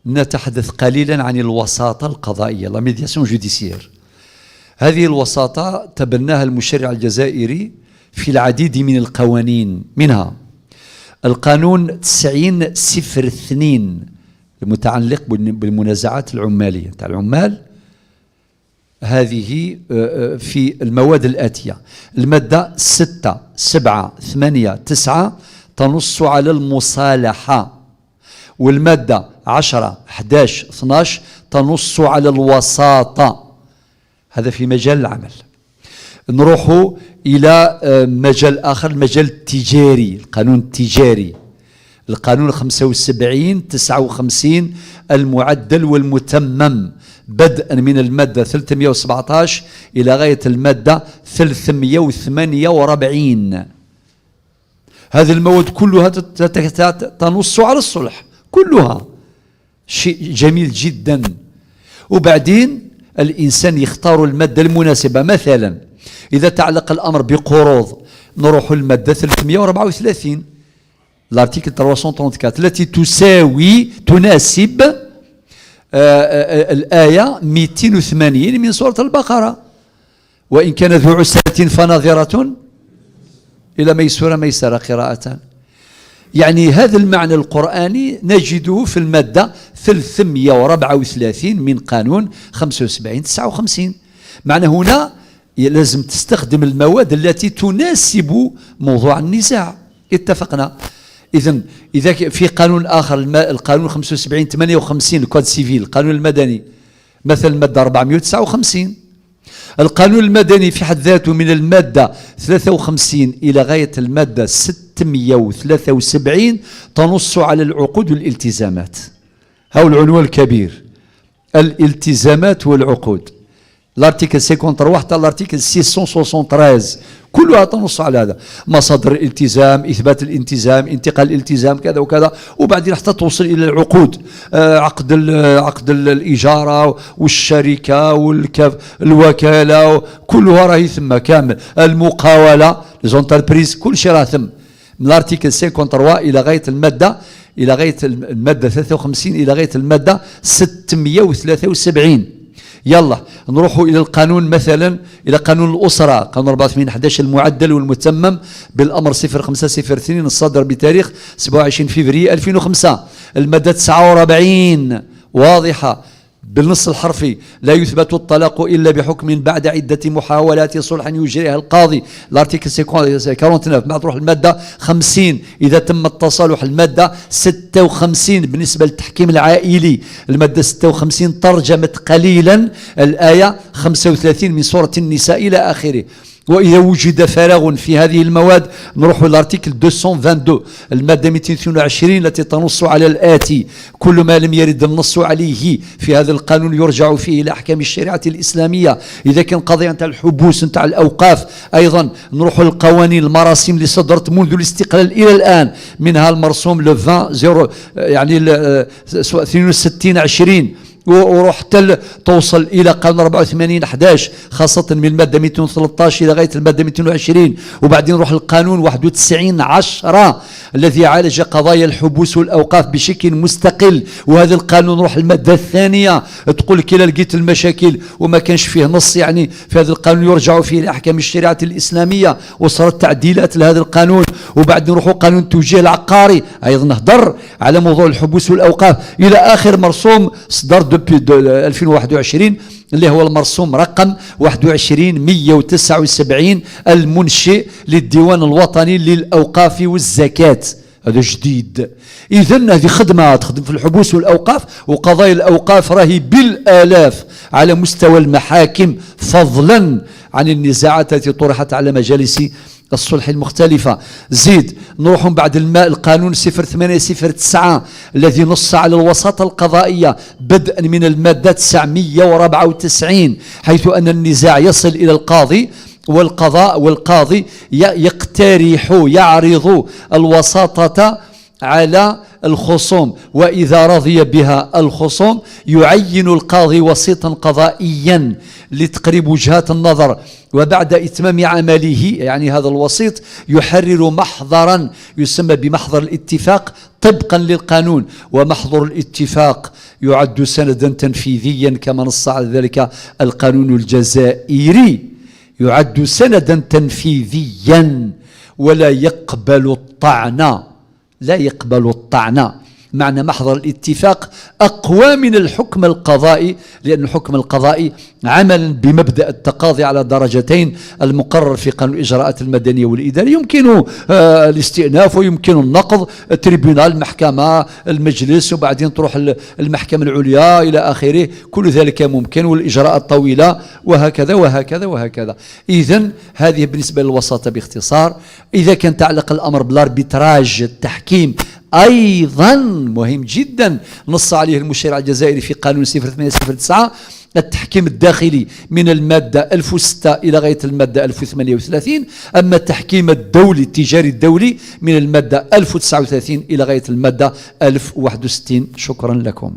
نتحدث قليلا عن الوساطة القضائية، لا ميدياسيون جوديسيير. هذه الوساطة تبناها المشرع الجزائري في العديد من القوانين، منها القانون 90/02 المتعلق بالمنازعات العمالية تاع العمال. هذه في المواد الآتية: المادة 6 7 8 9 تنص على المصالحة، والمادة 10 11 12 تنص على الوساطة. هذا في مجال العمل. نروح إلى مجال آخر، المجال التجاري، القانون التجاري، القانون 75 59 المعدل والمتمم، بدءا من المادة 317 إلى غاية المادة 348. هذه المواد كلها تنص على الصلح، كلها شيء جميل جدا. وبعدين الإنسان يختار المادة المناسبة. مثلا إذا تعلق الأمر بقروض نروح المادة 334 الارتيكل 334 التي تناسب الآية 280 من سورة البقرة: وإن كان ذو عسرة فنظرة إلى ميسرة قراءة. يعني هذا المعنى القرآني نجده في المادة 334 من قانون 75 59. معنى هنا لازم تستخدم المواد التي تناسب موضوع النزاع. اتفقنا. إذا في قانون آخر القانون 75 58 الكود سيفيل القانون المدني، مثل المادة 459. القانون المدني في حد ذاته من المادة 53 إلى غاية المادة 673 تنص على العقود والالتزامات. هو العنوان الكبير: الالتزامات والعقود. الارتيكل 53 حتى الارتيكل 673 كلها تنص على هذا: مصادر الالتزام، اثبات الالتزام، انتقال الالتزام، كذا وكذا. وبعدين حتى توصل الى العقود، عقد الاجاره والشركه والوكاله، كلها راهي ثم كامل. المقاوله ليزونتربريز كل شيء راه ثم، من الارتيكل 53 الى غايه الماده 53 الى غايه الماده 673. يلا نروح إلى القانون، مثلا إلى قانون الأسرة، قانون 84 11 المعدل والمتمم بالأمر 0502 الصادر بتاريخ 27 فبراير 2005. المادة 49 واضحة بالنص الحرفي: لا يثبت الطلاق إلا بحكم بعد عدة محاولات صلح يجريها القاضي. الارتيكل 49. بعد تروح المادة 50 إذا تم التصالح. المادة 56 بالنسبة للتحكيم العائلي، المادة 56 ترجمت قليلا الآية 35 من سورة النساء إلى آخره. وإذا وجد فراغ في هذه المواد نروح للارتيكل 222 المادة 222 التي تنص على الآتي: كل ما لم يرد النص عليه في هذا القانون يرجع فيه إلى أحكام الشريعة الإسلامية. إذا كان قضية نتاع الحبوس نتاع الأوقاف أيضا نروح للقوانين المراسيم اللي صدرت منذ الاستقلال إلى الآن، منها المرسوم لو 20 يعني 62 20 وروح حتى توصل الى قانون 84 11 خاصه من الماده 213 الى غايه الماده 220. وبعدين نروح للقانون 91 10 الذي عالج قضايا الحبوس والاوقاف بشكل مستقل. وهذا القانون نروح الماده الثانيه تقول لك اذا لقيت المشاكل وما كانش فيه نص يعني في هذا القانون يرجع فيه لاحكام الشريعه الاسلاميه، وصارت تعديلات لهذا القانون. وبعدين نروحوا قانون التوجيه العقاري ايضا نهضر على موضوع الحبوس والاوقاف الى اخر مرسوم صدر دبي 2021 اللي هو المرسوم رقم 21179 المنشئ للديوان الوطني للأوقاف والزكاة. هذا جديد. إذن هذه خدمة تخدم في الحبوس والأوقاف، وقضايا الأوقاف راهي بالآلاف على مستوى المحاكم فضلا عن النزاعات التي طرحت على مجالس الصلح المختلفة. زيد نروح بعد القانون 0809 الذي نص على الوساطة القضائية بدءا من المادة 994 حيث أن النزاع يصل إلى القاضي والقاضي يعرض الوساطة على الخصوم، وإذا رضي بها الخصوم يعين القاضي وسيطا قضائيا لتقريب وجهات النظر، وبعد إتمام عمله يعني هذا الوسيط يحرر محضرا يسمى بمحضر الاتفاق طبقا للقانون. ومحضر الاتفاق يعد سندا تنفيذيا كما نص على ذلك القانون الجزائري، يعد سندا تنفيذيا ولا يقبل الطعن، لا يقبل الطعن. معنى محضر الاتفاق أقوى من الحكم القضائي، لأن الحكم القضائي عملا بمبدأ التقاضي على درجتين المقرر في قانون الإجراءات المدنية والإدارية، يمكن الاستئناف ويمكن النقض، التريبيونال، المحكمة، المجلس، وبعدين تروح المحكمة العليا إلى آخره، كل ذلك ممكن، والإجراءات طويلة، وهكذا وهكذا وهكذا. إذن هذه بالنسبة للوساطة باختصار. إذا كان تعلق الأمر بالاربيتراج، التحكيم، أيضا مهم جدا، نص عليه المشرع الجزائري في قانون 0809 التحكيم الداخلي من المادة 1006 إلى غاية المادة 1038. أما التحكيم الدولي التجاري الدولي من المادة 1039 إلى غاية المادة 1061. شكرا لكم.